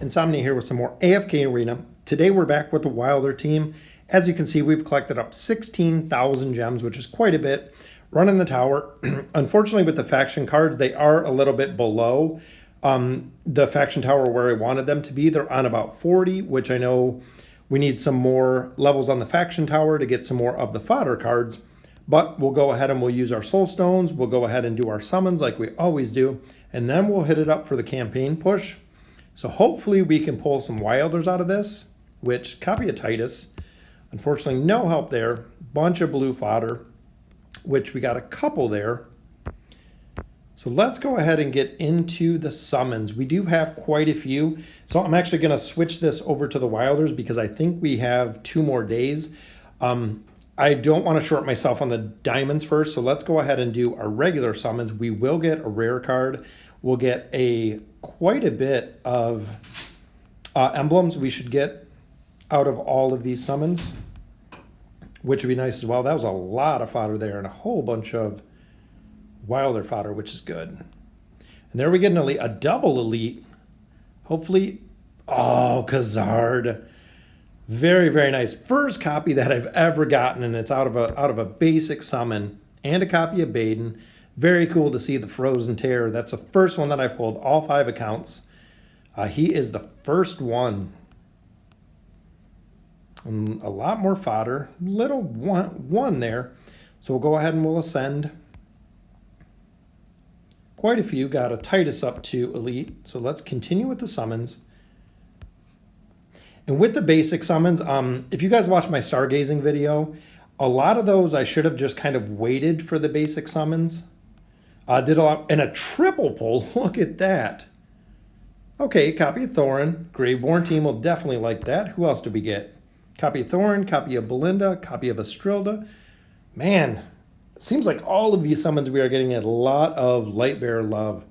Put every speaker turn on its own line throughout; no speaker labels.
Insomnia here with some more AFK Arena. Today we're back with the Wilder team. As you can see, we've collected up 16,000 gems, which is quite a bit. Running the tower. Unfortunately, with the faction cards, they are a little bit below the faction tower where I wanted them to be. They're on about 40, which I know we need some more levels on the faction tower to get some more of the fodder cards. But we'll go ahead and we'll use our soul stones. We'll go ahead and do our summons like we always do. And then we'll hit it up for the campaign push. So hopefully we can pull some Wilders out of this, which copy of Titus. Unfortunately, no help there. Bunch of blue fodder, which we got a couple there. So let's go ahead and get into the summons. We do have quite a few. So I'm actually going to switch this over to the Wilders because I think we have 2 more days. I don't want to short myself on the diamonds first. So let's go ahead and do our regular summons. We will get a rare card. We'll get quite a bit of emblems we should get out of all of these summons, which would be nice as well. That was a lot of fodder there and a whole bunch of Wilder fodder, which is good. And there we get an elite, a double elite. Hopefully, oh, Khazard. Very, very nice. First copy that I've ever gotten, and it's out of a basic summon, and a copy of Baden. Very cool to see the Frozen Terror. That's the first one that I pulled, all 5 accounts. He is the first one. And a lot more fodder. Little one there. So we'll go ahead and we'll ascend. Quite a few. Got a Titus up to Elite. So let's continue with the summons. And with the basic summons, if you guys watched my stargazing video, a lot of those I should have just kind of waited for the basic summons. Did a lot, and a triple pull, look at that. Okay, copy of Thorin. Graveborn team will definitely like that. Who else did we get? Copy of Thorin, copy of Belinda, copy of Estrilda. Man, seems like all of these summons we are getting a lot of Lightbearer love.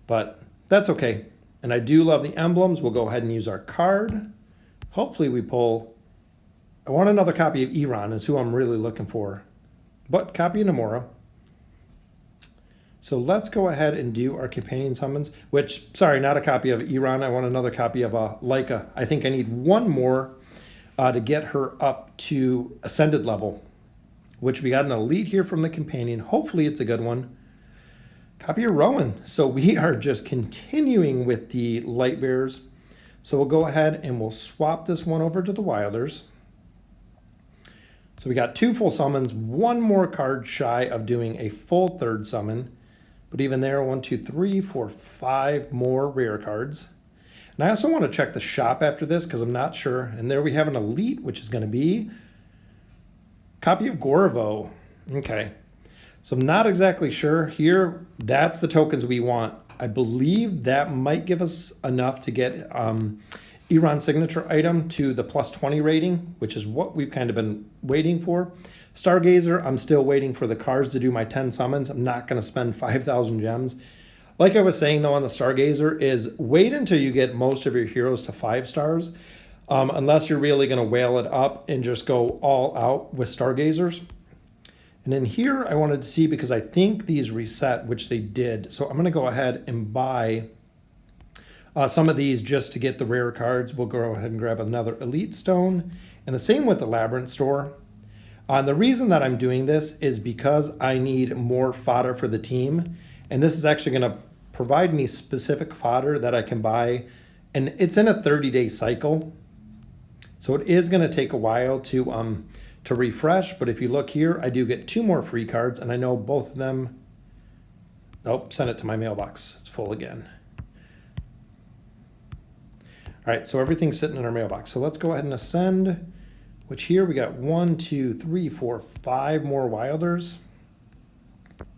But that's okay. And I do love the emblems. We'll go ahead and use our card. Hopefully we pull. I want another copy of Iran is who I'm really looking for. But copy of Nemora. So let's go ahead and do our companion summons, which, sorry, not a copy of Iran. I want another copy of Leica. I think I need one more to get her up to Ascended level, which we got an elite here from the companion. Hopefully it's a good one. Copy of Rowan. So we are just continuing with the light bearers. So we'll go ahead and we'll swap this one over to the Wilders. So we got 2 full summons, 1 more card shy of doing a full 3rd summon. But even there, 1, 2, 3, 4, 5 more rare cards. And I also want to check the shop after this because I'm not sure. And there we have an elite, which is going to be copy of Gorvo. Okay. So I'm not exactly sure. Here, that's the tokens we want. I believe that might give us enough to get Iran's signature item to the +20 rating, which is what we've kind of been waiting for. Stargazer, I'm still waiting for the cards to do my 10 summons. I'm not going to spend 5,000 gems. Like I was saying, though, on the Stargazer is wait until you get most of your heroes to 5 stars, unless you're really going to whale it up and just go all out with Stargazers. And then here I wanted to see, because I think these reset, which they did. So I'm going to go ahead and buy some of these just to get the rare cards. We'll go ahead and grab another Elite Stone. And the same with the Labyrinth Store. The reason that I'm doing this is because I need more fodder for the team. And this is actually going to provide me specific fodder that I can buy. And it's in a 30-day cycle. So it is going to take a while to refresh. But if you look here, I do get 2 more free cards. And I know both of them. Nope, send it to my mailbox. It's full again. All right, so everything's sitting in our mailbox. So let's go ahead and ascend. Which here we got 1, 2, 3, 4, 5 more Wilders. And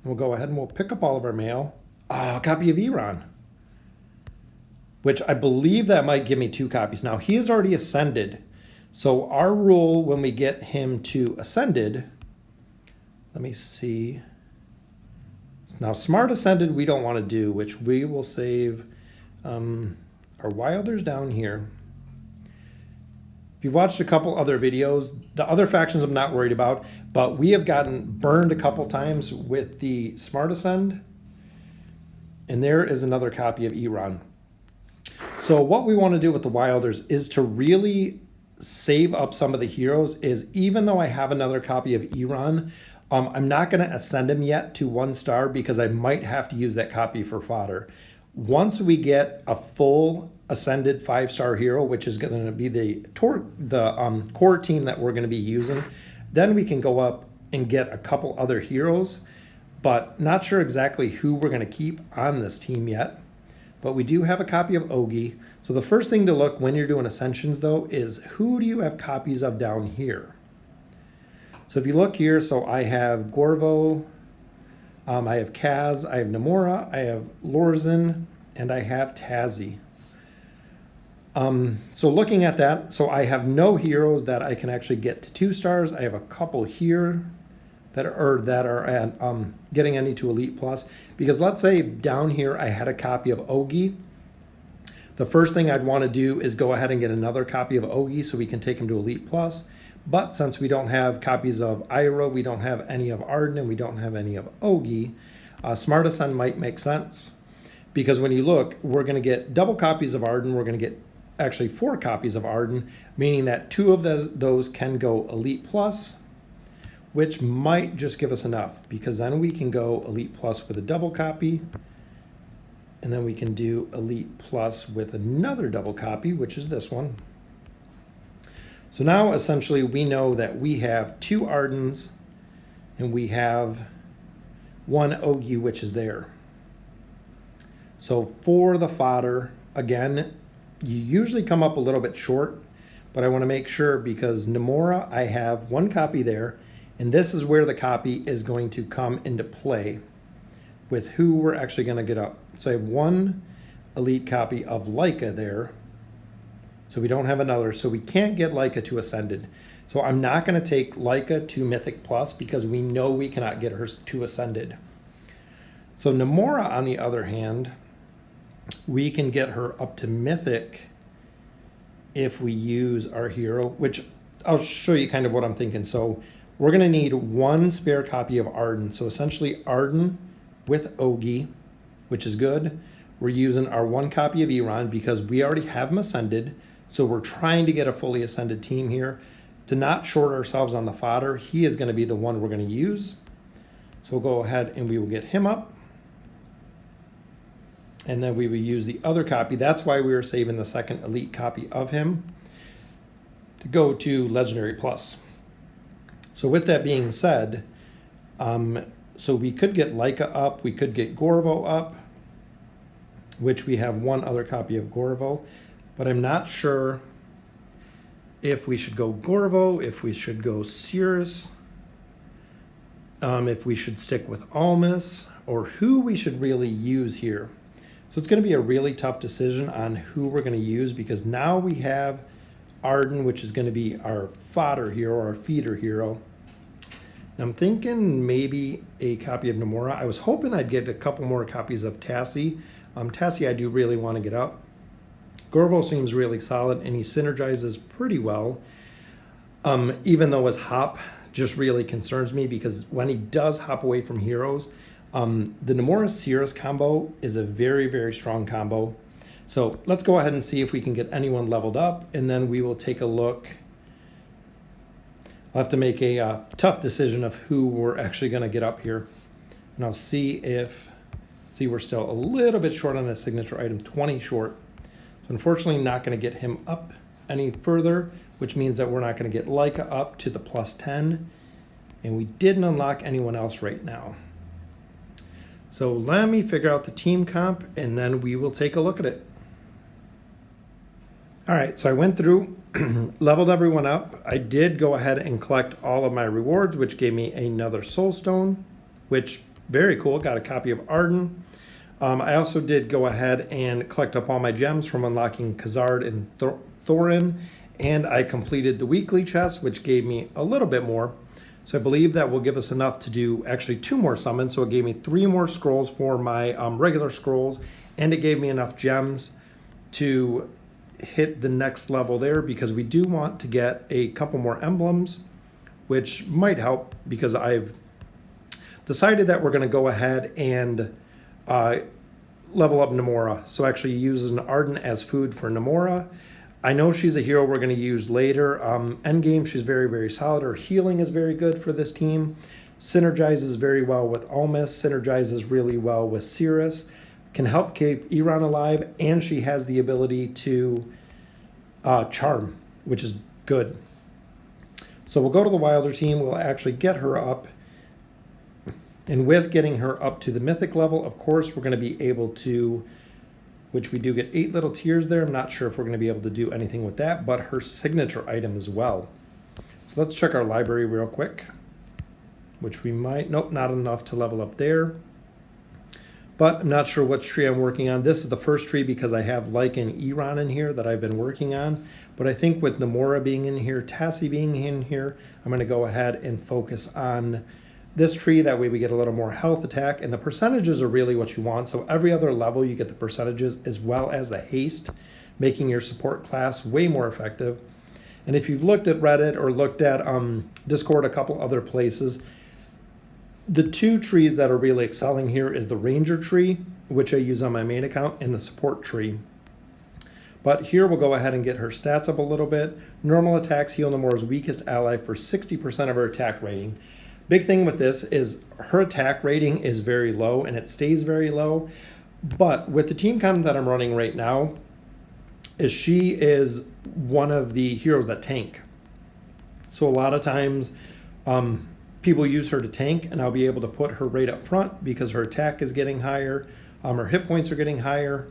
we'll go ahead and we'll pick up all of our mail. A copy of Iran. Which I believe that might give me 2 copies. Now he is already ascended. So our rule when we get him to Ascended, let me see. Now Smart Ascended we don't want to do, which we will save our Wilders down here. If you've watched a couple other videos, the other factions I'm not worried about, but we have gotten burned a couple times with the Smart Ascend. And there is another copy of Iran. So what we want to do with the Wilders is to really save up some of the heroes. Is even though I have another copy of Iran, I'm not going to ascend him yet to 1 star because I might have to use that copy for fodder. Once we get a full ascended 5-star hero, which is going to be the core team that we're going to be using, then we can go up and get a couple other heroes, but not sure exactly who we're going to keep on this team yet. But we do have a copy of Ogi. So the first thing to look when you're doing ascensions though is who do you have copies of down here? So if you look here, so I have Gorvo, I have Kaz, I have Nemora, I have Lorzin, and I have Tazi. So looking at that, so I have no heroes that I can actually get to 2 stars. I have a couple here that are at getting any to Elite Plus. Because let's say down here I had a copy of Ogi. The first thing I'd want to do is go ahead and get another copy of Ogi so we can take him to Elite Plus. But since we don't have copies of Ira, we don't have any of Arden, and we don't have any of Ogi, Smart Ascend might make sense. Because when you look, we're going to get double copies of Arden. We're going to get actually 4 copies of Arden, meaning that 2 of those can go Elite Plus, which might just give us enough, because then we can go Elite Plus with a double copy, and then we can do Elite Plus with another double copy, which is this one. So now essentially we know that we have 2 Ardens and we have 1 Ogi, which is there. So for the fodder, again, you usually come up a little bit short, but I want to make sure because Nemora, I have 1 copy there, and this is where the copy is going to come into play with who we're actually going to get up. So I have 1 elite copy of Leica there. So we don't have another. So we can't get Leica to Ascended. So I'm not going to take Leica to Mythic Plus because we know we cannot get her to Ascended. So Nemora, on the other hand, we can get her up to Mythic if we use our hero, which I'll show you kind of what I'm thinking. So we're going to need 1 spare copy of Arden. So essentially Arden with Ogi, which is good. We're using our 1 copy of Iran because we already have him Ascended. So we're trying to get a fully Ascended team here. To not short ourselves on the fodder, he is going to be the one we're going to use. So we'll go ahead and we will get him up. And then we will use the other copy. That's why we were saving the 2nd elite copy of him to go to Legendary Plus. So with that being said, so we could get Leica up, we could get Gorvo up, which we have 1 other copy of Gorvo, but I'm not sure if we should go Gorvo, if we should go Cirrus, if we should stick with Almas, or who we should really use here. So it's going to be a really tough decision on who we're going to use because now we have Arden, which is going to be our fodder hero, our feeder hero. And I'm thinking maybe a copy of Nemora. I was hoping I'd get a couple more copies of Tassi. Tassi I do really want to get up. Gorvo seems really solid and he synergizes pretty well. Even though his hop just really concerns me because when he does hop away from heroes, the Nemora Cirrus combo is a very, very strong combo. So let's go ahead and see if we can get anyone leveled up, and then we will take a look. I'll have to make a tough decision of who we're actually going to get up here. And I'll see we're still a little bit short on a signature item, 20 short. So unfortunately not going to get him up any further, which means that we're not going to get Leica up to the +10. And we didn't unlock anyone else right now. So let me figure out the team comp and then we will take a look at it. All right, so I went through, leveled everyone up. I did go ahead and collect all of my rewards, which gave me another soul stone, which very cool, got a copy of Arden. I also did go ahead and collect up all my gems from unlocking Khazard and Thorin, and I completed the weekly chest, which gave me a little bit more. So I believe that will give us enough to do actually 2 more summons. So it gave me 3 more scrolls for my regular scrolls, and it gave me enough gems to hit the next level there because we do want to get a couple more emblems, which might help because I've decided that we're going to go ahead and level up Nemora. So actually uses an Arden as food for Nemora. I know she's a hero we're going to use later. Endgame, she's very, very solid. Her healing is very good for this team. Synergizes very well with Almas. Synergizes really well with Cirrus. Can help keep Iran alive. And she has the ability to charm, which is good. So we'll go to the Wilder team. We'll actually get her up. And with getting her up to the mythic level, of course, we're going to be able to, which we do get 8 little tiers there. I'm not sure if we're going to be able to do anything with that, but her signature item as well. So let's check our library real quick, which we might, nope, not enough to level up there. But I'm not sure which tree I'm working on. This is the first tree because I have Lyca and Iran in here that I've been working on. But I think with Nemora being in here, Tassie being in here, I'm going to go ahead and focus on this tree. That way we get a little more health attack, and the percentages are really what you want. So every other level you get the percentages as well as the haste, making your support class way more effective. And if you've looked at Reddit or looked at Discord, a couple other places, the 2 trees that are really excelling here is the Ranger tree, which I use on my main account, and the support tree. But here we'll go ahead and get her stats up a little bit. Normal attacks heal Nemora's weakest ally for 60% of her attack rating. Big thing with this is her attack rating is very low, and it stays very low. But with the team comp that I'm running right now, is she is one of the heroes that tank. So a lot of times people use her to tank, and I'll be able to put her right up front because her attack is getting higher. Her hit points are getting higher.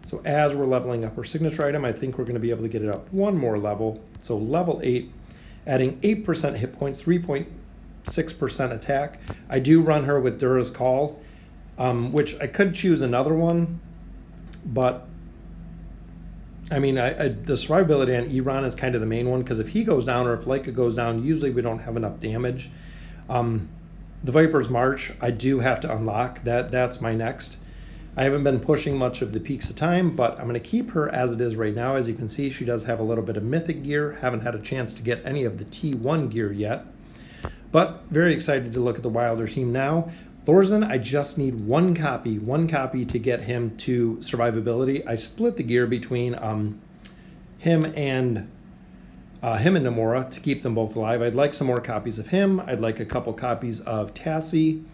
So as we're leveling up her signature item, I think we're going to be able to get it up one more level. So level 8. Adding 8% hit points, 3.6% attack. I do run her with Dura's Call, which I could choose another one, but I mean, the survivability on Iran is kind of the main one, because if he goes down or if Lyca goes down, usually we don't have enough damage. The Viper's March, I do have to unlock. That's my next. I haven't been pushing much of the Peaks of Time, but I'm going to keep her as it is right now. As you can see, she does have a little bit of mythic gear. Haven't had a chance to get any of the T1 gear yet, but very excited to look at the Wilder team now. Lorzen, I just need one copy to get him to survivability. I split the gear between him and Nemora to keep them both alive. I'd like some more copies of him. I'd like a couple copies of Tassie.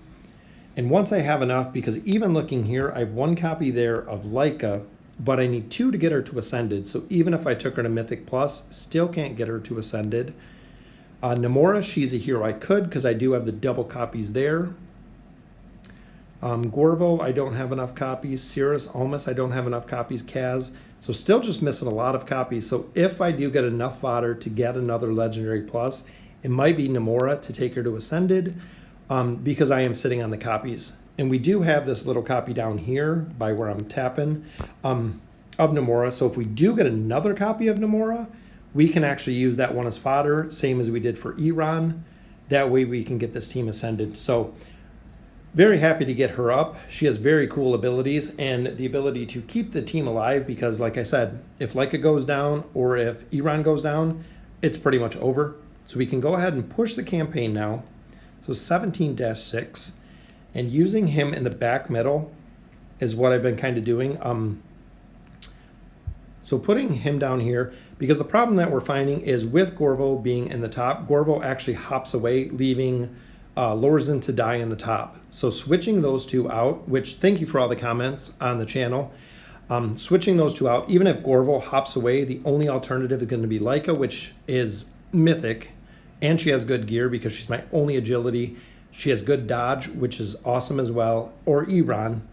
And once I have enough, because even looking here, I have 1 copy there of Lyca, but I need 2 to get her to Ascended. So even if I took her to Mythic Plus, still can't get her to Ascended. Nemora, she's a hero I could, because I do have the double copies there. Gorvo, I don't have enough copies. Cirrus, Almas, I don't have enough copies. Kaz, so still just missing a lot of copies. So if I do get enough fodder to get another Legendary Plus, it might be Nemora to take her to Ascended. Because I am sitting on the copies. And we do have this little copy down here by where I'm tapping of Nemora. So if we do get another copy of Nemora, we can actually use that one as fodder, same as we did for Iran. That way we can get this team Ascended. So very happy to get her up. She has very cool abilities and the ability to keep the team alive, because like I said, if Lyca goes down or if Iran goes down, it's pretty much over. So we can go ahead and push the campaign now. So 17-6, and using him in the back middle is what I've been kind of doing. So putting him down here, because the problem that we're finding is with Gorvo being in the top, Gorvo actually hops away, leaving Lorzen to die in the top. So switching those 2 out, which thank you for all the comments on the channel. Switching those 2 out, even if Gorvo hops away, the only alternative is going to be Lyca, which is mythic. And she has good gear because she's my only agility. She has good dodge, which is awesome as well, or Iran.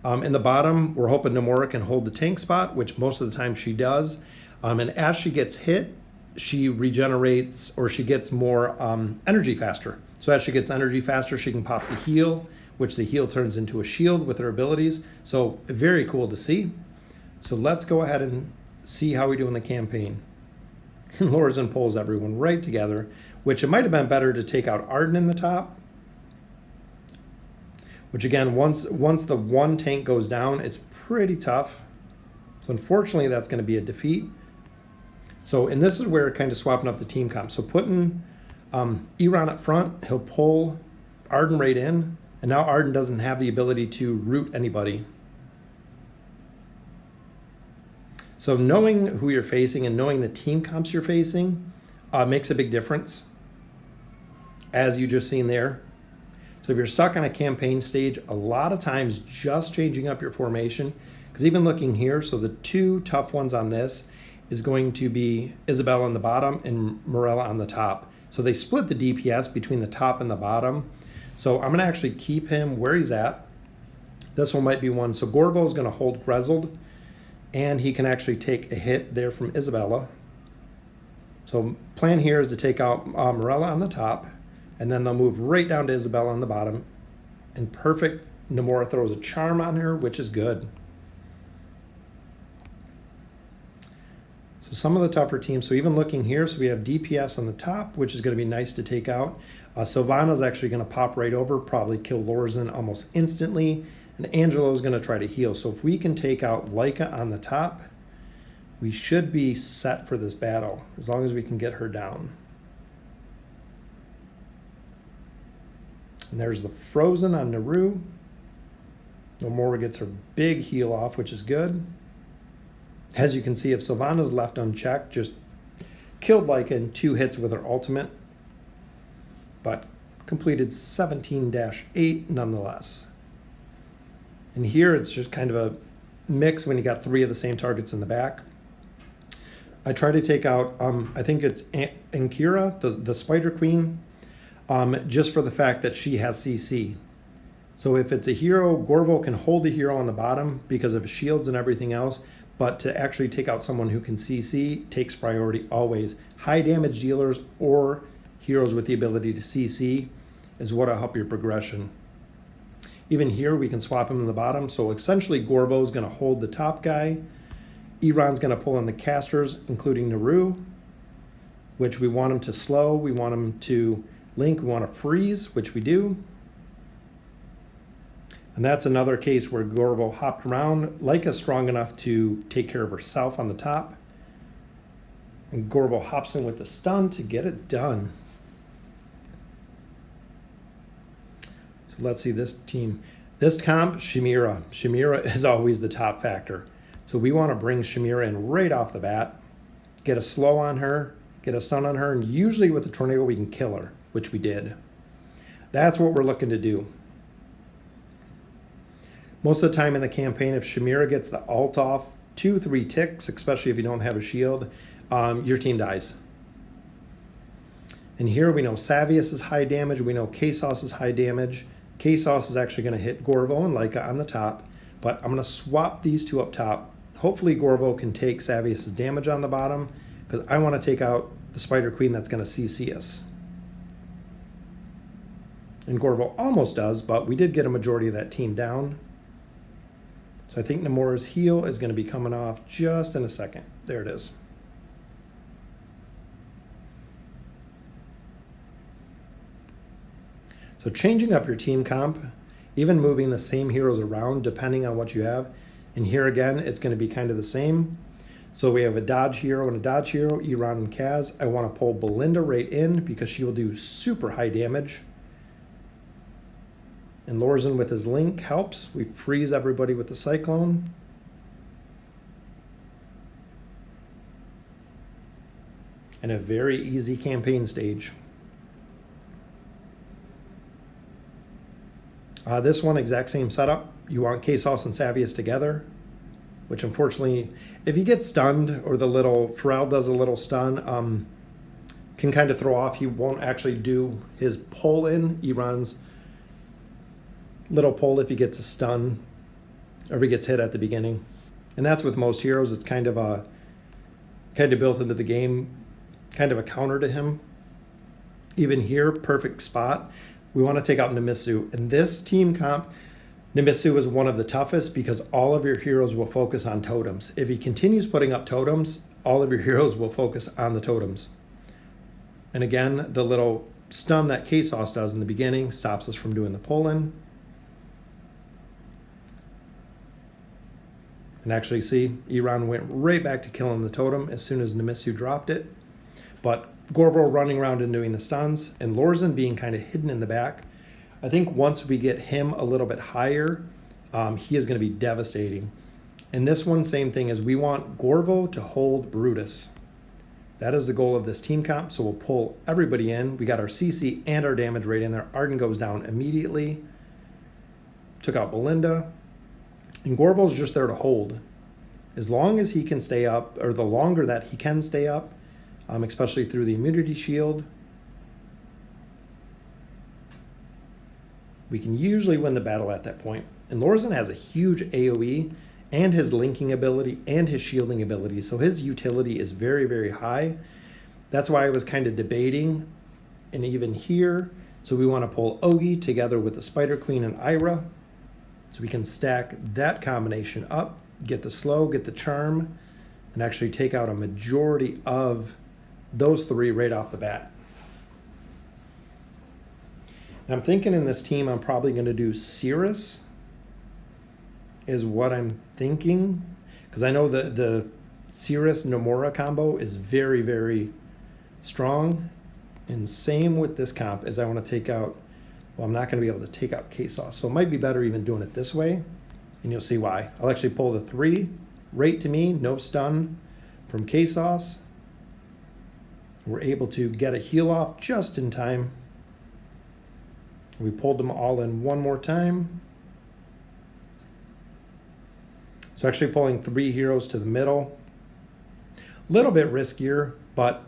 In the bottom, we're hoping Nemora can hold the tank spot, which most of the time she does. And as she gets hit, she regenerates, or she gets more energy faster. So as she gets energy faster, she can pop the heal, which the heal turns into a shield with her abilities. So very cool to see. So let's go ahead and see how we do in the campaign. And Lorzen pulls everyone right together, which it might have been better to take out Arden in the top. Which again, once the 1 tank goes down, it's pretty tough. So unfortunately, that's going to be a defeat. So, and this is where kind of swapping up the team comp. So putting Iran up front, he'll pull Arden right in, And now Arden doesn't have the ability to root anybody. So knowing who you're facing and knowing the team comps you're facing makes a big difference, as you just seen there. So if you're stuck on a campaign stage, a lot of times just changing up your formation, because even looking here, so the two tough ones on this is going to be Isabella on the bottom and Morella on the top. So they split the DPS between the top and the bottom. So I'm gonna actually keep him where he's at. This one might be one. So Gorvo is gonna hold Grezold, and he can actually take a hit there from Isabella. So plan here is to take out Morella on the top, and then they'll move right down to Isabella on the bottom. And perfect, Nemora throws a charm on her, which is good. So some of the tougher teams, so even looking here, so we have DPS on the top, which is going to be nice to take out. Sylvana's actually going to pop right over, probably kill Lorzen almost instantly. And Angelo's going to try to heal. So if we can take out Leica on the top, we should be set for this battle, as long as we can get her down. And there's the Frozen on Naru. Nemora gets her big heal off, which is good. As you can see, if Sylvana's left unchecked, just killed Leica in 2 hits with her ultimate, but completed 17-8 nonetheless. And here it's just kind of a mix when you got 3 of the same targets in the back. I try to take out, I think it's Ankira, the Spider Queen, just for the fact that she has CC. So if it's a hero, Gorvo can hold the hero on the bottom because of his shields and everything else, but to actually take out someone who can CC takes priority always. High damage dealers or heroes with the ability to CC is what'll help your progression. Even here, we can swap him in the bottom. So essentially, Gorvo is going to hold the top guy. Iran's going to pull in the casters, including Naru, which we want him to slow. We want him to link. We want to freeze, which we do. And that's another case where Gorvo hopped around. Leica's strong enough to take care of herself on the top. And Gorvo hops in with the stun to get it done. So let's see this team. This comp, Shamira. Shamira is always the top factor. So we want to bring Shamira in right off the bat, get a slow on her, get a stun on her, and usually with the tornado we can kill her, which we did. That's what we're looking to do. Most of the time in the campaign, if Shamira gets the ult off 2-3 ticks, especially if you don't have a shield, your team dies. And here we know Savius is high damage, we know K-Sauce is high damage. K-Sauce is actually going to hit Gorvo and Leica on the top, but I'm going to swap these two up top. Hopefully Gorvo can take Savius' damage on the bottom, because I want to take out the Spider Queen that's going to CC us. And Gorvo almost does, but we did get a majority of that team down. So I think Nemora's heal is going to be coming off just in a second. There it is. So changing up your team comp, even moving the same heroes around depending on what you have. And here again, it's going to be kind of the same. So we have a dodge hero and a dodge hero, Iran and Kaz. I want to pull Belinda right in because she will do super high damage. And Lorzen with his link helps. We freeze everybody with the Cyclone. And a very easy campaign stage. This one, exact same setup. You want K-Sauce and Savius together, which unfortunately, if he gets stunned or the little Pharrell does a little stun, can kind of throw off. He won't actually do his pull in. He runs little pull if he gets a stun or if he gets hit at the beginning. And that's with most heroes. It's kind of built into the game, kind of a counter to him. Even here, perfect spot. We want to take out Nemisu. In this team comp, Nemisu is one of the toughest because all of your heroes will focus on totems. If he continues putting up totems, all of your heroes will focus on the totems. And again, the little stun that K-Sauce does in the beginning stops us from doing the pull-in. And actually see, Iran went right back to killing the totem as soon as Nemisu dropped it. But Gorvo running around and doing the stuns, and Lorzen being kind of hidden in the back. I think once we get him a little bit higher, he is going to be devastating. And this one, same thing, is we want Gorvo to hold Brutus. That is the goal of this team comp, so we'll pull everybody in. We got our CC and our damage rate in there. Arden goes down immediately. Took out Belinda. And Gorvo's just there to hold. As long as he can stay up, or the longer that he can stay up, especially through the immunity shield, we can usually win the battle at that point. And Lorzen has a huge AoE, and his linking ability, and his shielding ability, so his utility is very, very high. That's why I was kind of debating, and even here, so we want to pull Ogi together with the Spider Queen and Ira, so we can stack that combination up, get the slow, get the charm, and actually take out a majority of those three right off the bat. And I'm thinking in this team, I'm probably going to do Cirrus, is what I'm thinking, because I know that the Cirrus Nemora combo is very, very strong. And same with this comp, is I want to take out, well, I'm not going to be able to take out K-Sauce, so it might be better even doing it this way, and you'll see why. I'll actually pull the 3 right to me, no stun from K-Sauce. We're able to get a heal off just in time. We pulled them all in one more time. So actually pulling 3 heroes to the middle. A little bit riskier, but,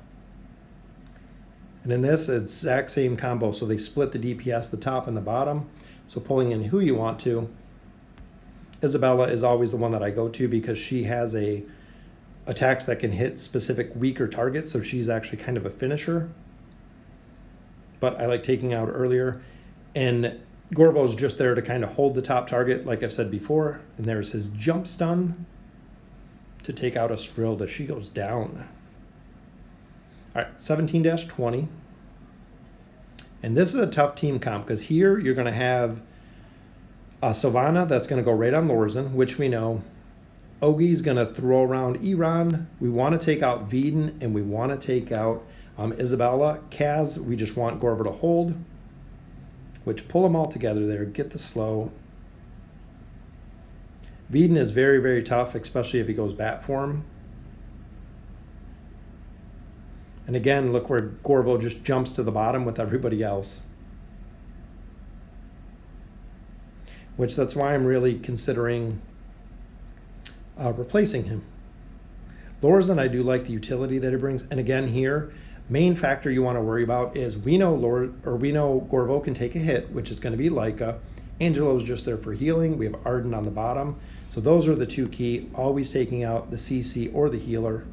and in this exact same combo, so they split the DPS, the top and the bottom. So pulling in who you want to. Isabella is always the one that I go to because she has attacks that can hit specific weaker targets, so she's actually kind of a finisher. But I like taking out earlier. And Gorvo's just there to kind of hold the top target, like I've said before. And there's his jump stun to take out Estrilda. She goes down. All right, 17-20. And this is a tough team comp, because here you're going to have Sylvana that's going to go right on Lorzen, which we know. Ogi's going to throw around Iran. We want to take out Veden, and we want to take out Isabella. Kaz, we just want Gorvo to hold, which pull them all together there, get the slow. Veden is very, very tough, especially if he goes bat form. And again, look where Gorvo just jumps to the bottom with everybody else. Which that's why I'm really considering replacing him. Lorzen, I do like the utility that it brings. And again here, main factor you want to worry about is we know Gorvo can take a hit, which is going to be Leica. Angelo's just there for healing. We have Arden on the bottom. So those are the 2 key, always taking out the CC or the healer.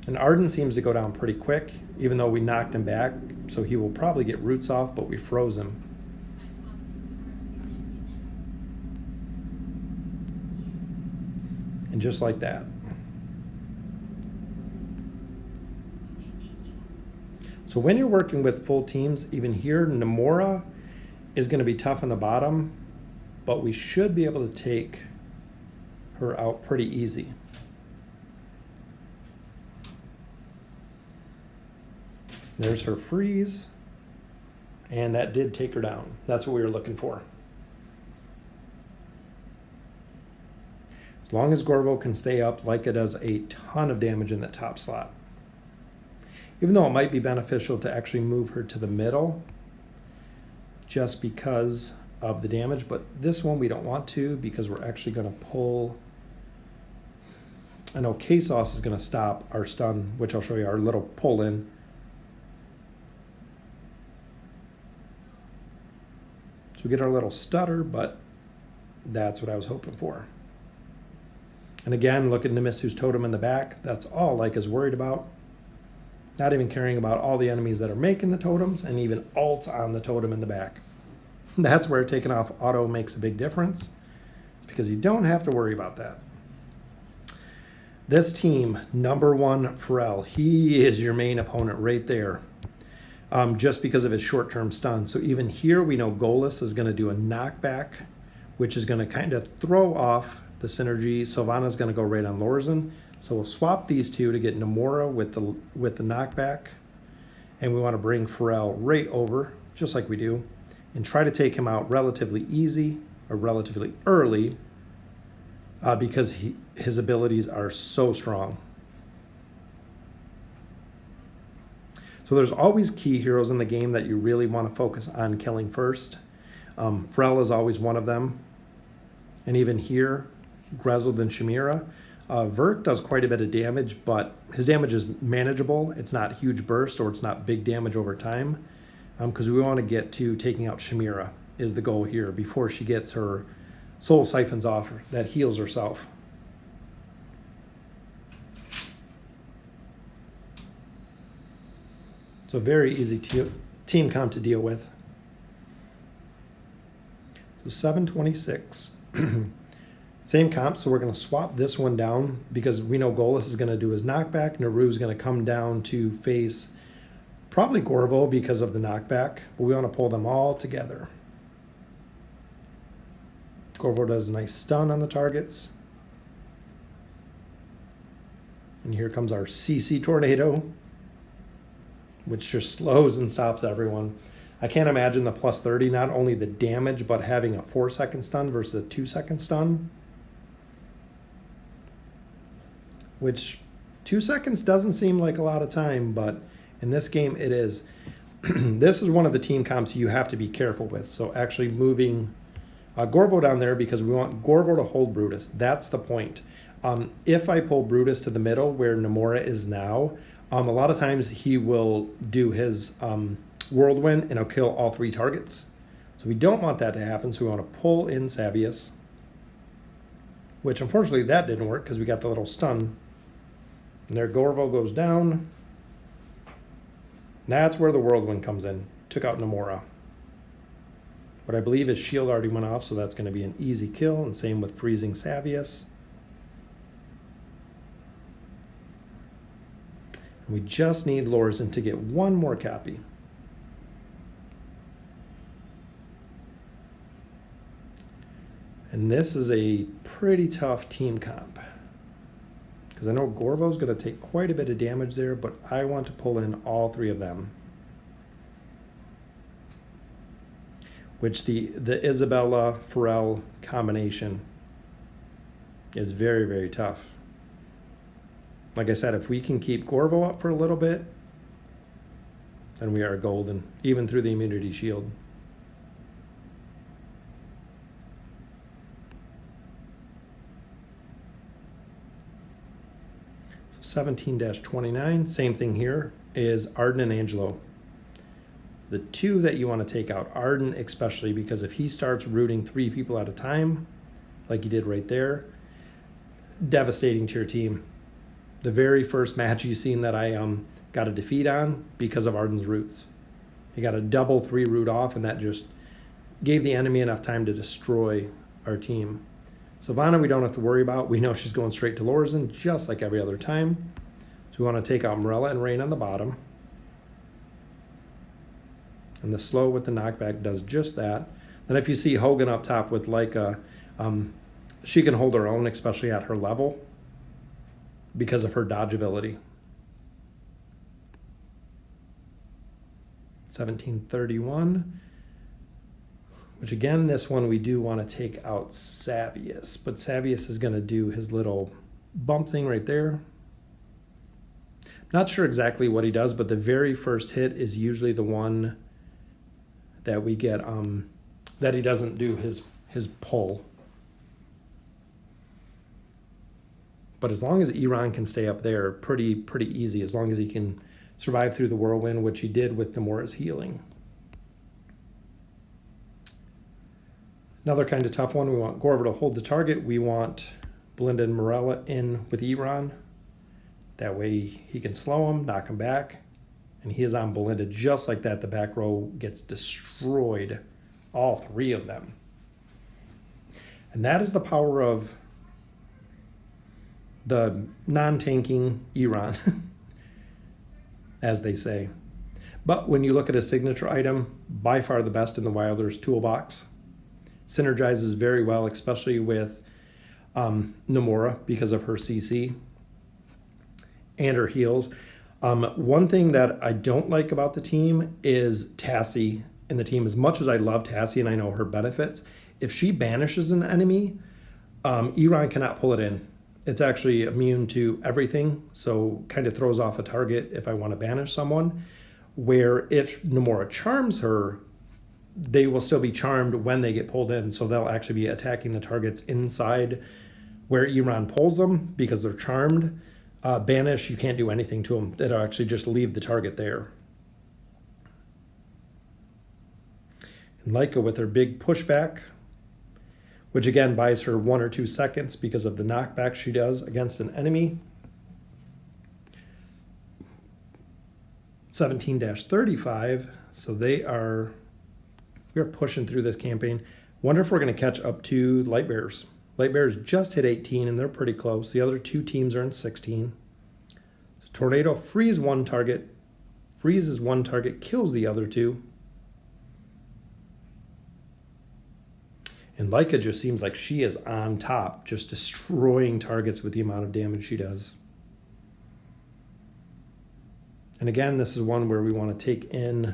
And Arden seems to go down pretty quick, even though we knocked him back. So he will probably get roots off, but we froze him. And just like that. So when you're working with full teams, even here, Nemora is going to be tough on the bottom, but we should be able to take her out pretty easy. There's her freeze, and that did take her down. That's what we were looking for. As long as Gorvo can stay up, Leica does a ton of damage in that top slot. Even though it might be beneficial to actually move her to the middle just because of the damage, but this one we don't want to because we're actually going to pull. I know K-Sauce is going to stop our stun, which I'll show you our little pull in. So we get our little stutter, but that's what I was hoping for. And again, look at Nemisu's totem in the back. That's all Leica's worried about. Not even caring about all the enemies that are making the totems, and even ults on the totem in the back. That's where taking off auto makes a big difference, because you don't have to worry about that. This team, number 1, Pharrell, he is your main opponent right there, just because of his short-term stun. So even here, we know Golis is going to do a knockback, which is going to kind of throw off the synergy. Sylvana's going to go right on Lorzen. So we'll swap these 2 to get Nemora with the knockback. And we want to bring Pharrell right over. just like we do, and try to take him out relatively easy or relatively early because his abilities are so strong. So there's always key heroes in the game that you really want to focus on killing first. Frel is always one of them. And even here, Grezold and Chimera. Vert does quite a bit of damage, but his damage is manageable. It's not huge burst or it's not big damage over time. Because we want to get to taking out Chimera is the goal here before she gets her soul siphons off that heals herself. So very easy team comp to deal with. So 726. Same comp, so we're going to swap this one down because we know Golas is going to do his knockback. Naru is going to come down to face probably Gorvo because of the knockback, but we want to pull them all together. Gorvo does a nice stun on the targets. And here comes our CC Tornado, which just slows and stops everyone. I can't imagine the plus 30, not only the damage, but having a 4-second stun versus a 2-second stun. Which 2 seconds doesn't seem like a lot of time, but in this game it is. This is one of the team comps you have to be careful with. So actually moving Gorvo down there because we want Gorvo to hold Brutus. That's the point. If I pull Brutus to the middle where Nemora is now, a lot of times he will do his whirlwind and he'll kill all 3 targets. So we don't want that to happen, so we want to pull in Savius. Which unfortunately that didn't work because we got the little stun. And there Gorvo goes down. That's where the whirlwind comes in. Took out Nemora. But I believe his shield already went off, so that's going to be an easy kill. And same with freezing Savius. We just need Lorzen to get one more copy. And this is a pretty tough team comp. Because I know Gorvo's going to take quite a bit of damage there, but I want to pull in all 3 of them. Which the Isabella Pharrell combination is very, very tough. Like I said, if we can keep Gorvo up for a little bit, then we are golden, even through the immunity shield. So 17-29, same thing here, is Arden and Angelo. The 2 that you want to take out, Arden especially, because if he starts rooting 3 people at a time, like he did right there, devastating to your team. The very first match you seen that I got a defeat on because of Arden's roots. He got a double 3 root off, and that just gave the enemy enough time to destroy our team. Sylvana we don't have to worry about. We know she's going straight to Lorzen just like every other time. So we want to take out Morella and Rain on the bottom. And the slow with the knockback does just that. Then if you see Hogan up top with Leica, she can hold her own, especially at her level, because of her dodge ability. 1731. Which again, this one we do want to take out Savius. But Savius is going to do his little bump thing right there. Not sure exactly what he does, but the very first hit is usually the one that we get, that he doesn't do his pull. But as long as Iran can stay up there, pretty easy, as long as he can survive through the whirlwind, which he did with Nemora's healing. Another kind of tough one, we want Gorvo to hold the target. We want Belinda and Morella in with Iran. That way he can slow him, knock him back. And he is on Belinda just like that. The back row gets destroyed, all 3 of them. And that is the power of the non-tanking Iran, as they say. But when you look at a signature item, by far the best in the Wilder's toolbox. Synergizes very well, especially with Nemora because of her CC and her heals. One thing that I don't like about the team is Tassie in the team. As much as I love Tassie and I know her benefits, if she banishes an enemy, Iran cannot pull it in. It's actually immune to everything, so kind of throws off a target if I want to banish someone. Where if Nemora charms her, they will still be charmed when they get pulled in, so they'll actually be attacking the targets inside where Iran pulls them because they're charmed. Banish, you can't do anything to them. It'll actually just leave the target there. And Leica with her big pushback, which again buys her 1 or 2 seconds because of the knockback she does against an enemy. 17-35, so we are pushing through this campaign. Wonder if we're going to catch up to Light Bearers. Light Bearers just hit 18 and they're pretty close. The other 2 teams are in 16. So Tornado freezes one target, kills the other 2. And Leica just seems like she is on top, just destroying targets with the amount of damage she does. And again, this is one where we want to take in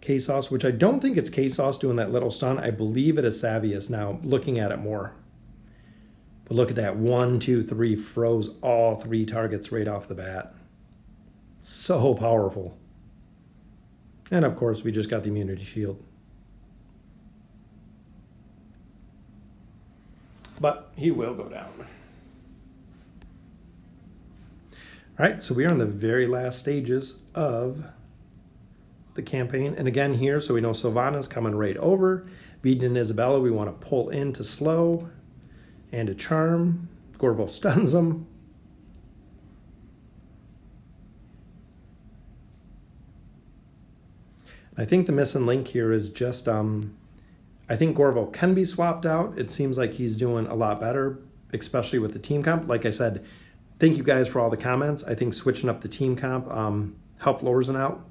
K-Sauce, which I don't think it's K-Sauce doing that little stun. I believe it is Savius now, looking at it more. But look at that, 1, 2, 3, froze all 3 targets right off the bat. So powerful. And of course, we just got the immunity shield. But he will go down. All right, so we are in the very last stages of the campaign. And again here, so we know Sylvana's coming right over. Beaten and Isabella, we want to pull in to slow and to charm. Gorvo stuns them. I think the missing link here is just, I think Gorvo can be swapped out. It seems like he's doing a lot better, especially with the team comp. Like I said, thank you guys for all the comments. I think switching up the team comp helped Lorzen out.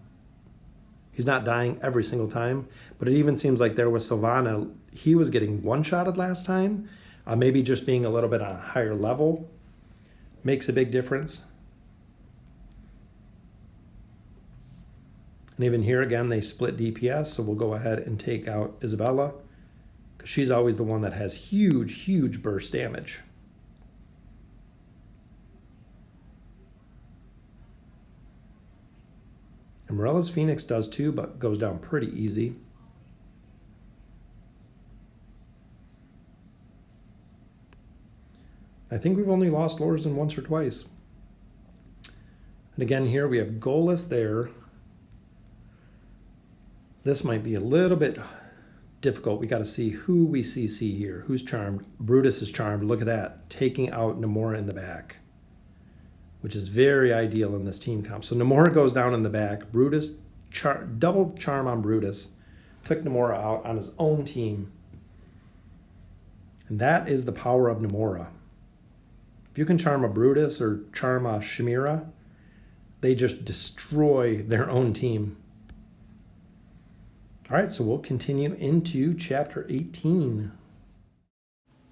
He's not dying every single time, but it even seems like there with Sylvana, he was getting one-shotted last time. Maybe just being a little bit on a higher level makes a big difference. And even here again, they split DPS, so we'll go ahead and take out Isabella, because she's always the one that has huge, huge burst damage. And Morella's Phoenix does too, but goes down pretty easy. I think we've only lost Lorzen once or twice. And again here we have goalless there. This might be a little bit difficult. We got to see who we CC here. Who's charmed? Brutus is charmed. Look at that. Taking out Nemora in the back, which is very ideal in this team comp. So Nemora goes down in the back. Brutus, double charm on Brutus. Took Nemora out on his own team. And that is the power of Nemora. If you can charm a Brutus or charm a Chimera, they just destroy their own team. All right, so we'll continue into chapter 18.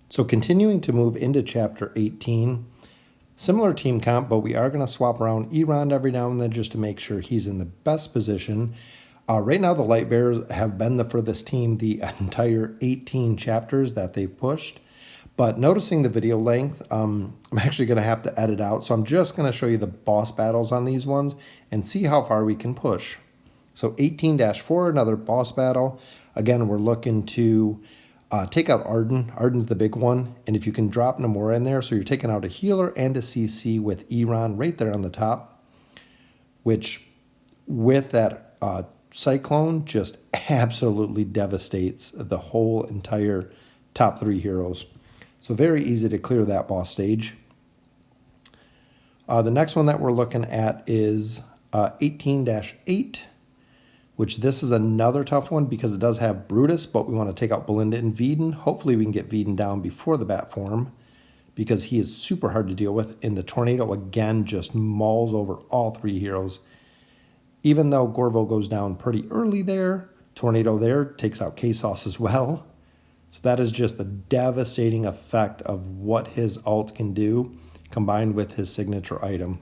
So continuing to move into chapter 18, similar team comp, but we are going to swap around Iran every now and then just to make sure he's in the best position. Right now, the Light Bearers have been the furthest team the entire 18 chapters that they've pushed. But noticing the video length, I'm actually going to have to edit out. So I'm just going to show you the boss battles on these ones and see how far we can push. So 18-4, another boss battle. Again, we're looking to take out Arden. Arden's the big one. And if you can drop Nemora in there, so you're taking out a healer and a CC with Iran right there on the top, which with that Cyclone just absolutely devastates the whole entire top 3 heroes. So very easy to clear that boss stage. The next one that we're looking at is 18-8. Which this is another tough one because it does have Brutus, but we want to take out Belinda and Veden. Hopefully we can get Veden down before the bat form because he is super hard to deal with. And the Tornado, again, just mauls over all 3 heroes. Even though Gorvo goes down pretty early there, Tornado there takes out K-Sauce as well. So that is just the devastating effect of what his ult can do combined with his signature item,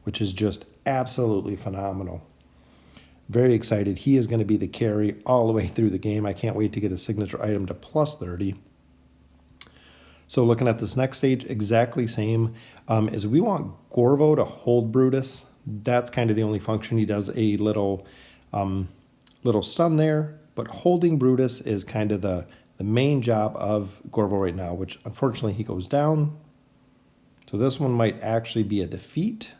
which is just absolutely phenomenal. Very excited. He is going to be the carry all the way through the game. I can't wait to get a signature item to plus 30. So looking at this next stage, exactly same, is we want Gorvo to hold Brutus. That's kind of the only function. He does a little stun there, but holding Brutus is kind of the main job of Gorvo right now, which unfortunately he goes down. So this one might actually be a defeat.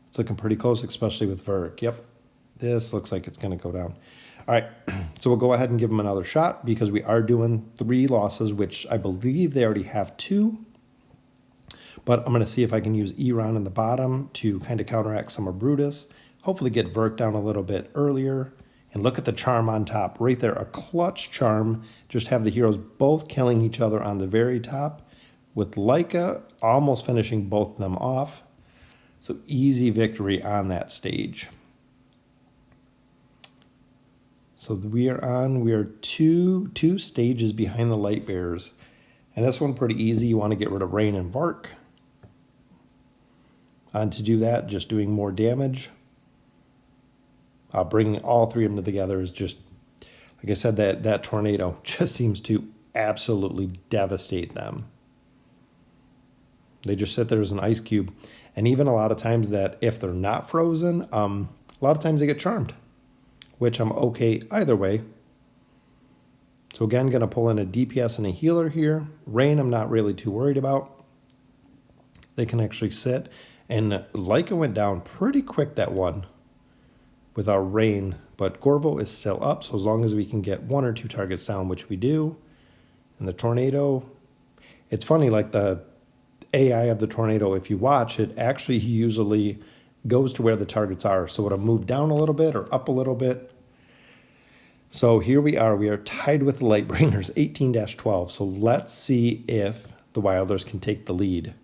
It's looking pretty close, especially with Verk. Yep, this looks like it's going to go down. All right, so we'll go ahead and give him another shot because we are doing 3 losses, which I believe they already have 2. But I'm going to see if I can use Eron in the bottom to kind of counteract some of Brutus. Hopefully get Verk down a little bit earlier. And look at the charm on top. Right there, a clutch charm. Just have the heroes both killing each other on the very top, with Leica almost finishing both of them off. So easy victory on that stage. So we are two stages behind the light bearers. And this one pretty easy. You want to get rid of Rain and Vark. And to do that, just doing more damage. Bringing all 3 of them together is just, like I said, that tornado just seems to absolutely devastate them. They just sit there as an ice cube. And even a lot of times that if they're not frozen, a lot of times they get charmed, which I'm okay either way. So again, going to pull in a DPS and a healer here. Rain, I'm not really too worried about. They can actually sit. And Leica went down pretty quick, that one, with our Rain. But Gorvo is still up, so as long as we can get 1 or 2 targets down, which we do. And the tornado, it's funny, like the AI of the tornado, if you watch it, actually he usually goes to where the targets are. So it'll move down a little bit or up a little bit. So here we are tied with the Lightbringers, 18-12. So let's see if the Wilders can take the lead.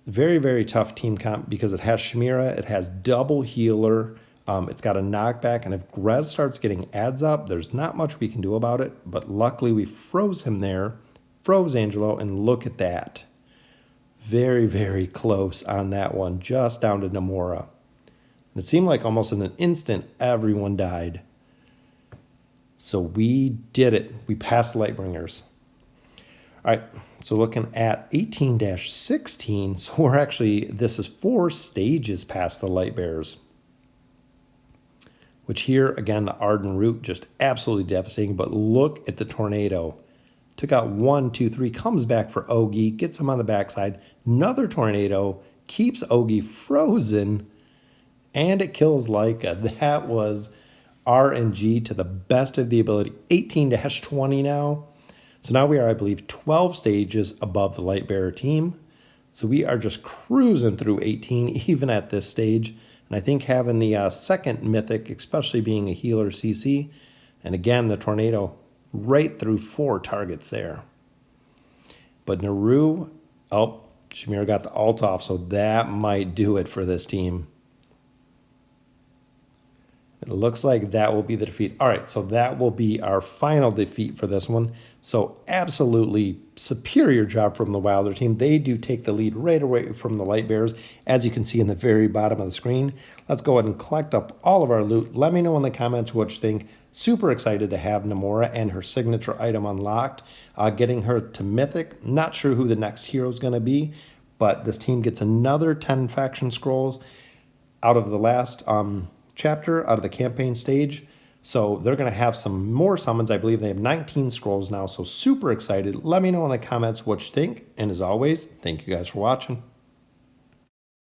Very, very tough team comp because it has Chimera, it has double healer, it's got a knockback, and if Grez starts getting adds up, there's not much we can do about it, but luckily we froze him there, froze Angelo, and look at that. Very, very close on that one, just down to Nemora. And it seemed like almost in an instant, everyone died. So we did it. We passed the Lightbringers. All right, so looking at 18-16, so we're actually, this is 4 stages past the Lightbearers. Which here, again, the Arden Root, just absolutely devastating, but look at the tornado. Took out 1, 2, 3, comes back for Ogi, gets him on the backside. Another tornado, keeps Ogi frozen, and it kills Leica. That was RNG to the best of the ability. 18-20 now. So now we are, I believe, 12 stages above the Lightbearer team. So we are just cruising through 18, even at this stage. And I think having the second mythic, especially being a healer CC, and again, the tornado right through 4 targets there. But Naru, oh, Shamir got the ult off, so that might do it for this team. It looks like that will be the defeat. All right, so that will be our final defeat for this one. So absolutely superior job from the Wilder team. They do take the lead right away from the Lightbearers, as you can see in the very bottom of the screen. Let's go ahead and collect up all of our loot. Let me know in the comments what you think. Super excited to have Nemora and her signature item unlocked. Getting her to Mythic. Not sure who the next hero is going to be, but this team gets another 10 faction scrolls out of the last chapter, out of the campaign stage. So they're going to have some more summons. I believe they have 19 scrolls now, so super excited. Let me know in the comments what you think. And as always, thank you guys for watching.